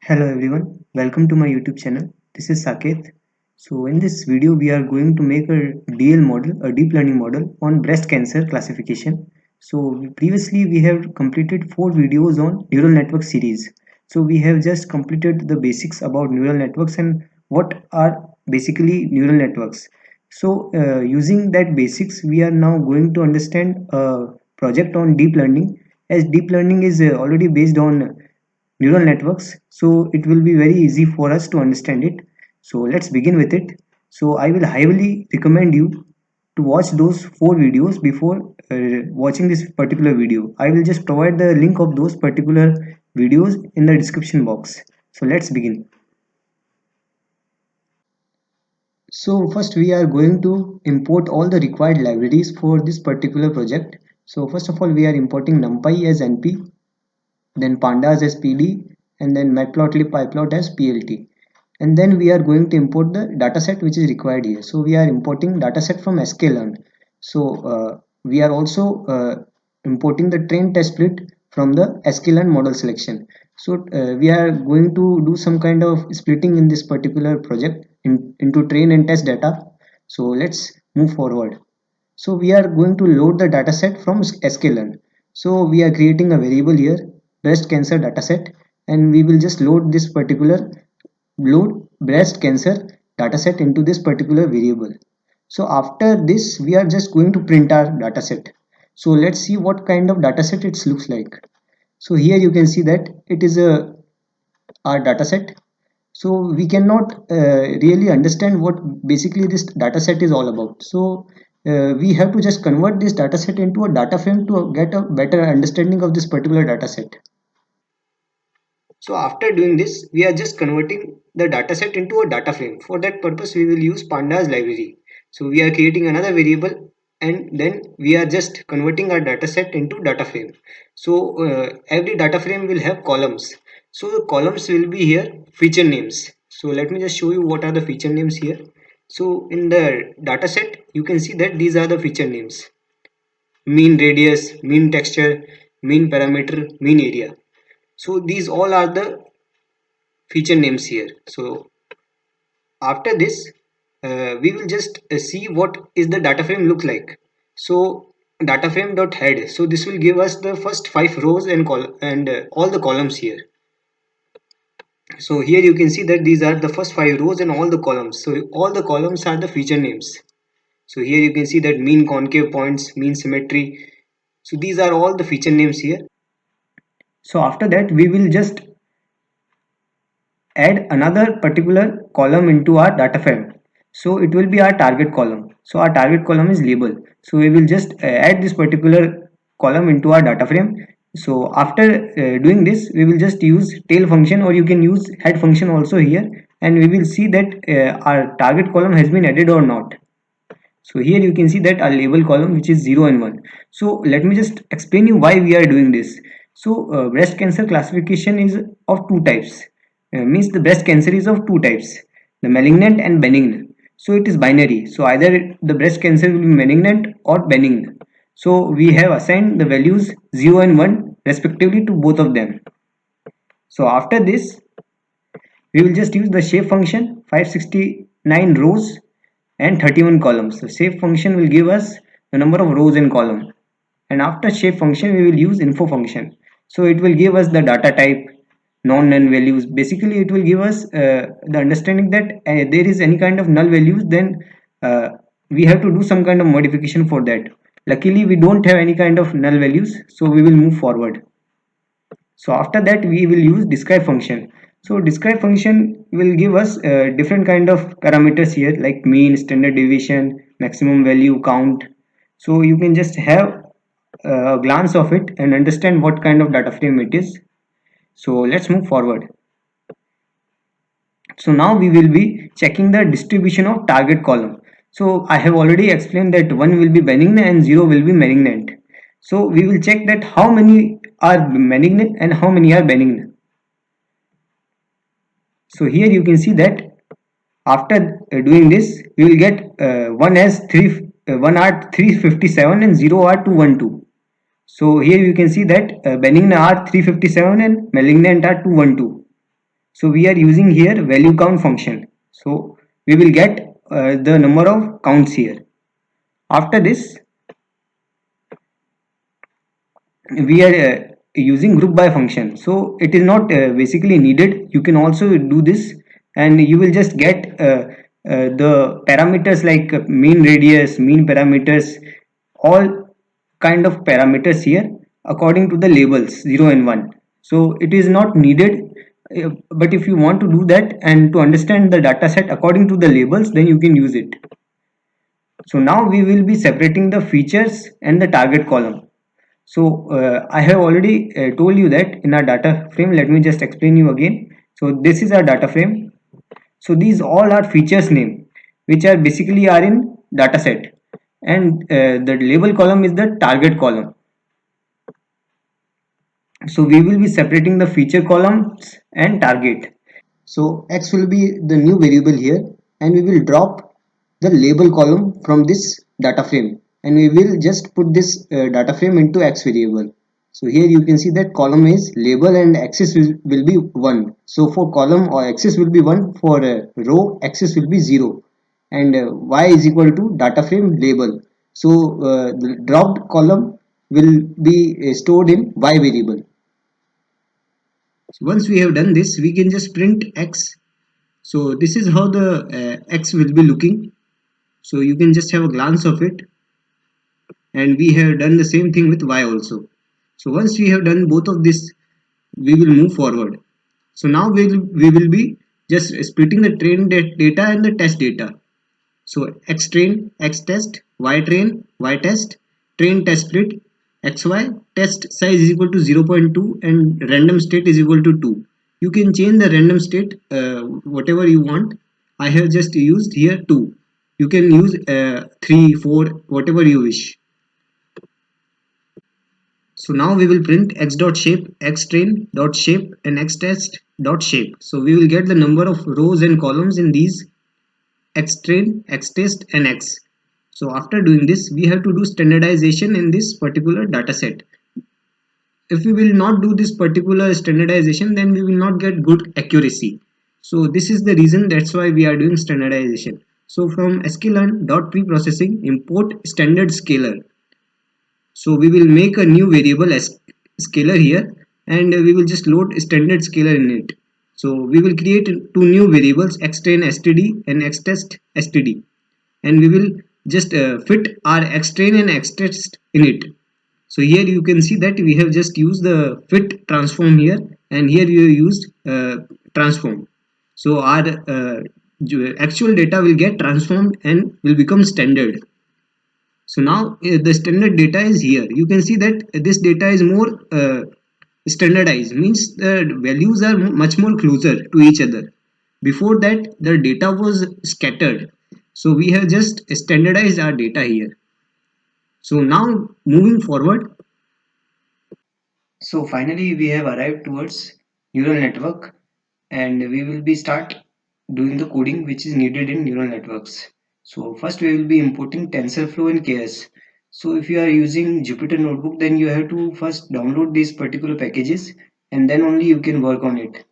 Hello everyone, welcome to my YouTube channel. This is Saket. So in this video we are going to make a DL model, a deep learning model on breast cancer classification. So previously we have completed 4 videos on neural network series. So we have just completed the basics about neural networks and what are basically neural networks. So using that basics we are now going to understand a project on deep learning, as deep learning is already based on neural networks, so it will be very easy for us to understand it. So let's begin with it. So I will highly recommend you to watch those 4 videos before watching this particular video. I will just provide the link of those particular videos in the description box. So let's begin. So first we are going to import all the required libraries for this particular project. So first of all we are importing numpy as np, then pandas as pd, and then matplotlib pyplot as plt. And then we are going to import the dataset which is required here. So we are importing dataset from sklearn. So we are also importing the train test split from the sklearn model selection. So we are going to do some kind of splitting in this particular project into train and test data. So let's move forward. So we are going to load the dataset from sklearn. So we are creating a variable here, breast cancer dataset, and we will just load breast cancer dataset into this particular variable. So after this we are just going to print our dataset. So let's see what kind of dataset it looks like. So here you can see that it is a our dataset. So we cannot really understand what basically this dataset is all about. So we have to just convert this dataset into a data frame to get a better understanding of this particular dataset. So after doing this, we are just converting the dataset into a data frame. For that purpose, we will use pandas library. So we are creating another variable, and then we are just converting our dataset into data frame. So every data frame will have columns. So the columns will be here feature names. So let me just show you what are the feature names here. So in the dataset, you can see that these are the feature names: mean radius, mean texture, mean parameter, mean area. So these all are the feature names here. So after this we will just see what is the data frame look like. So data frame dot head, so this will give us the first 5 rows and all the columns here. So here you can see that these are the first 5 rows and all the columns. So all the columns are the feature names. So here you can see that mean concave points, mean symmetry. So these are all the feature names here. So after that we will just add another particular column into our data frame. So it will be our target column. So our target column is label. So we will just add this particular column into our data frame. So after doing this, we will just use tail function, or you can use head function also here, and we will see that our target column has been added or not. So here you can see that our label column, which is 0 and 1. So let me just explain you why we are doing this. So breast cancer classification is of two types. Means the breast cancer is of two types, the malignant and benign. So it is binary. So either the breast cancer will be malignant or benign. So we have assigned the values 0 and 1 respectively to both of them. So after this, we will just use the shape function, 569 rows and 31 columns. So shape function will give us the number of rows in column, and after shape function we will use info function. So it will give us the data type, non-null values. Basically it will give us the understanding that there is any kind of null values, then uh, we have to do some kind of modification for that. Luckily we don't have any kind of null values, so we will move forward. So after that we will use describe function. So describe function will give us different kind of parameters here, like mean, standard deviation, maximum value, count. So you can just have a glance of it and understand what kind of data frame it is. So let's move forward. So now we will be checking the distribution of target column. So I have already explained that 1 will be benign and 0 will be malignant. So we will check that how many are malignant and how many are benign. So here you can see that after doing this, we will get 1 are 357 and 0 are 212. So here you can see that benign are 357 and malignant are 212. So we are using here value count function. So we will get the number of counts here. After this, we are using group by function, so it is not basically needed. You can also do this and you will just get the parameters like mean radius, mean parameters, all kind of parameters here according to the labels 0 and 1. So it is not needed, but if you want to do that and to understand the data set according to the labels, then you can use it. So now we will be separating the features and the target column. So I have already told you that in our data frame. Let me just explain you again. So this is our data frame. So these all are features name, which are basically are in data set, and the label column is the target column. So we will be separating the feature columns and target. So X will be the new variable here, and we will drop the label column from this data frame, and we will just put this data frame into X variable. So here you can see that column is label and axis will be 1. So for column or axis will be 1, for row axis will be 0, and Y is equal to data frame label. So the dropped column will be stored in Y variable. So once we have done this, we can just print X. So this is how the X will be looking. So you can just have a glance of it, and we have done the same thing with Y also. So once we have done both of this, we will move forward. So now we will be just splitting the train data and the test data. So X train, X test, Y train, Y test, train test split, XY test size is equal to 0.2 and random state is equal to 2. You can change the random state whatever you want. I have just used here 2. You can use 3, 4, whatever you wish. So now we will print x dot shape, x train dot shape, and x test dot shape. So we will get the number of rows and columns in these x train, x test, and x. So after doing this, we have to do standardization in this particular data set. If we will not do this particular standardization, then we will not get good accuracy. So this is the reason, that's why we are doing standardization. So from sklearn dot preprocessing, import standard scalar. So we will make a new variable as scalar here, and we will just load standard scalar in it. So we will create two new variables, xtrain std and xtest std, and we will just fit our xtrain and xtest in it. So here you can see that we have just used the fit transform here, and here we have used transform. So our actual data will get transformed and will become standard. So now the standard data is here. You can see that this data is more standardized, means the values are much more closer to each other. Before that, the data was scattered. So we have just standardized our data here. So now moving forward. So finally we have arrived towards neural network, and we will be start doing the coding which is needed in neural networks. So first we will be importing TensorFlow and Keras. So if you are using Jupyter Notebook, then you have to first download these particular packages, and then only you can work on it.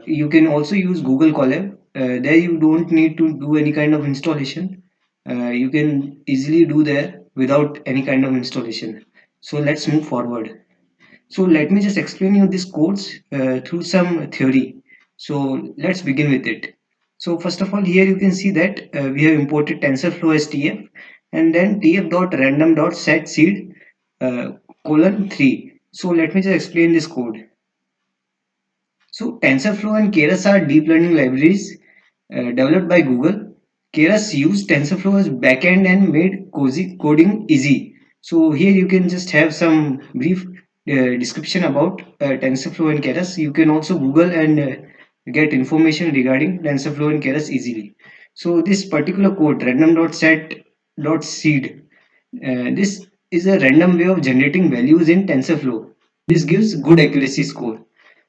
You can also use Google Colab. There you don't need to do any kind of installation. You can easily do there without any kind of installation. So let's move forward. So let me just explain you this codes through some theory. So let's begin with it. So first of all, here you can see that we have imported TensorFlow as TF, and then tf.random.set seed colon 3. So let me just explain this code. So TensorFlow and Keras are deep learning libraries developed by Google. Keras used TensorFlow as backend and made cozy coding easy. So here you can just have some brief description about TensorFlow and Keras. You can also Google and get information regarding TensorFlow and Keras easily. So this particular code random.set.seed, this is a random way of generating values in TensorFlow. This gives good accuracy score.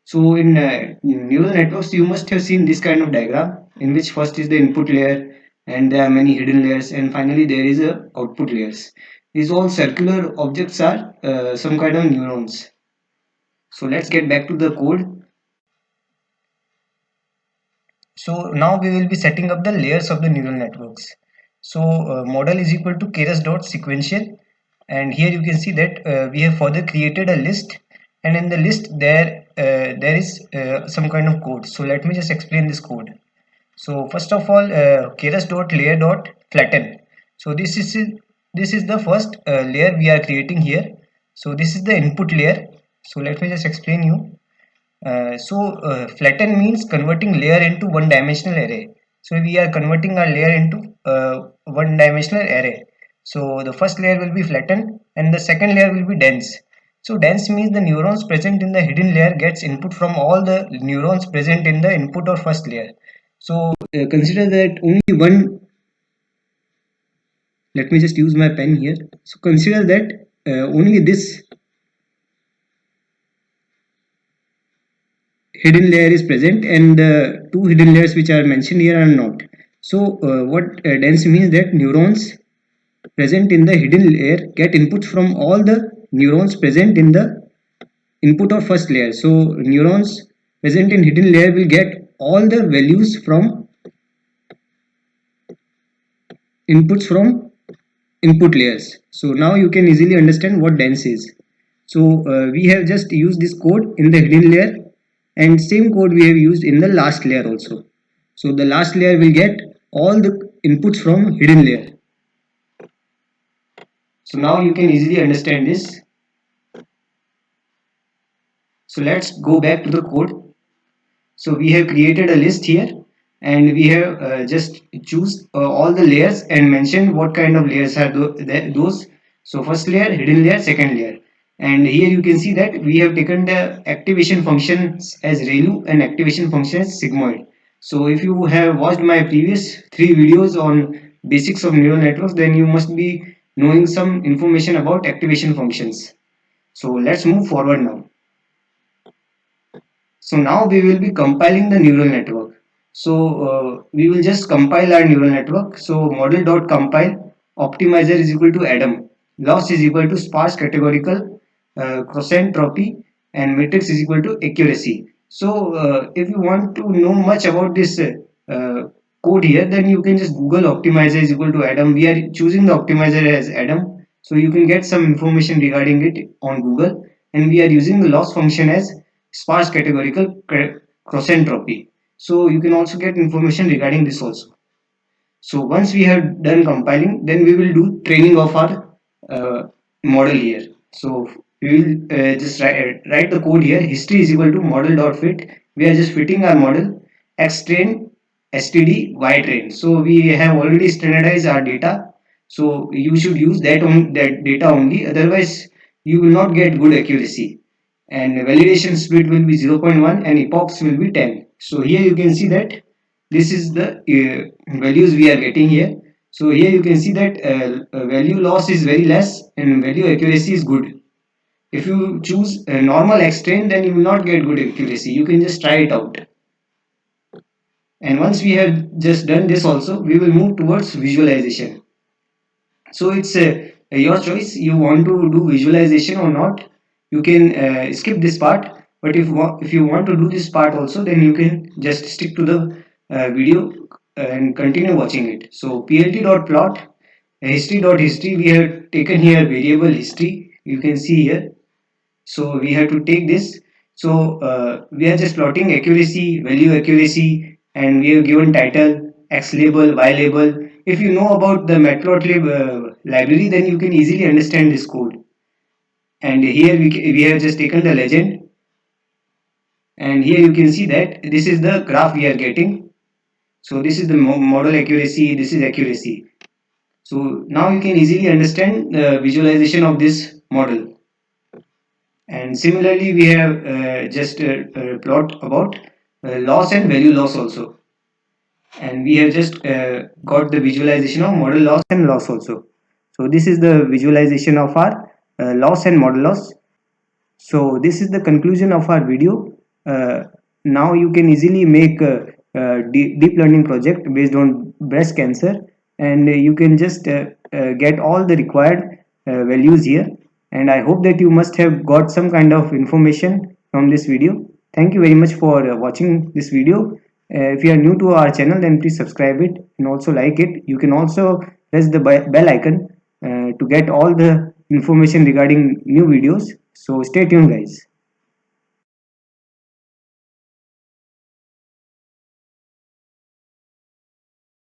So in neural networks, you must have seen this kind of diagram in which first is the input layer, and there are many hidden layers, and finally there is a output layers. These all circular objects are some kind of neurons. So let's get back to the code. So now we will be setting up the layers of the neural networks. So model is equal to keras dot sequential, and here you can see that we have further created a list, and in the list there is some kind of code. So let me just explain this code. So first of all, keras dot layer dot flatten. So this is the first layer we are creating here. So this is the input layer. So let me just explain you. Flatten means converting layer into one dimensional array. So we are converting our layer into one dimensional array. So the first layer will be flattened and the second layer will be dense. So dense means the neurons present in the hidden layer gets input from all the neurons present in the input or first layer. So consider that only one, let me just use my pen here. So consider that only this hidden layer is present and the two hidden layers which are mentioned here are not. So what dense means that neurons present in the hidden layer get inputs from all the neurons present in the input of first layer. So neurons present in hidden layer will get all the values from inputs from input layers. So now you can easily understand what dense is. So we have just used this code in the hidden layer, and same code we have used in the last layer also. So the last layer will get all the inputs from hidden layer. So now you can easily understand this. So let's go back to the code. So we have created a list here, and we have just choose all the layers and mention what kind of layers are those. So first layer, hidden layer, second layer. And here you can see that we have taken the activation functions as ReLU and activation function as sigmoid. So if you have watched my previous 3 videos on basics of neural networks, then you must be knowing some information about activation functions. So let's move forward now. So now we will be compiling the neural network. So we will just compile our neural network. So model.compile optimizer is equal to Adam. Loss is equal to sparse categorical entropy, and matrix is equal to accuracy. So if you want to know much about this code here, then you can just Google optimizer is equal to Adam. We are choosing the optimizer as Adam. So you can get some information regarding it on Google, and we are using the loss function as sparse categorical entropy. So you can also get information regarding this also. So once we have done compiling, then we will do training of our model here. So we will just write the code here. History is equal to model.fit. We are just fitting our model. X train, std, y train. So we have already standardized our data. So you should use that data only. Otherwise, you will not get good accuracy. And validation speed will be 0.1 and epochs will be 10. So here you can see that this is the values we are getting here. So here you can see that value loss is very less and value accuracy is good. If you choose a normal X train, then you will not get good accuracy. You can just try it out. And once we have just done this also, we will move towards visualization. So it's your choice. You want to do visualization or not? You can skip this part. But if you want to do this part also, then you can just stick to the video and continue watching it. So plt.plot history.history, we have taken here variable history. You can see here. So we have to take this. So we are just plotting accuracy, value accuracy, and we have given title, X label, Y label. If you know about the matplotlib library, then you can easily understand this code. And here we have just taken the legend, and here you can see that this is the graph we are getting. So this is the model accuracy, this is accuracy. So now you can easily understand the visualization of this model. And similarly, we have just plot about loss and value loss also. And we have just got the visualization of model loss and loss also. So this is the visualization of our loss and model loss. So this is the conclusion of our video. Now you can easily make a deep learning project based on breast cancer, and you can just get all the required values here. And I hope that you must have got some kind of information from this video. Thank you very much for watching this video. If you are new to our channel, then please subscribe it and also like it. You can also press the bell icon to get all the information regarding new videos. So stay tuned, guys.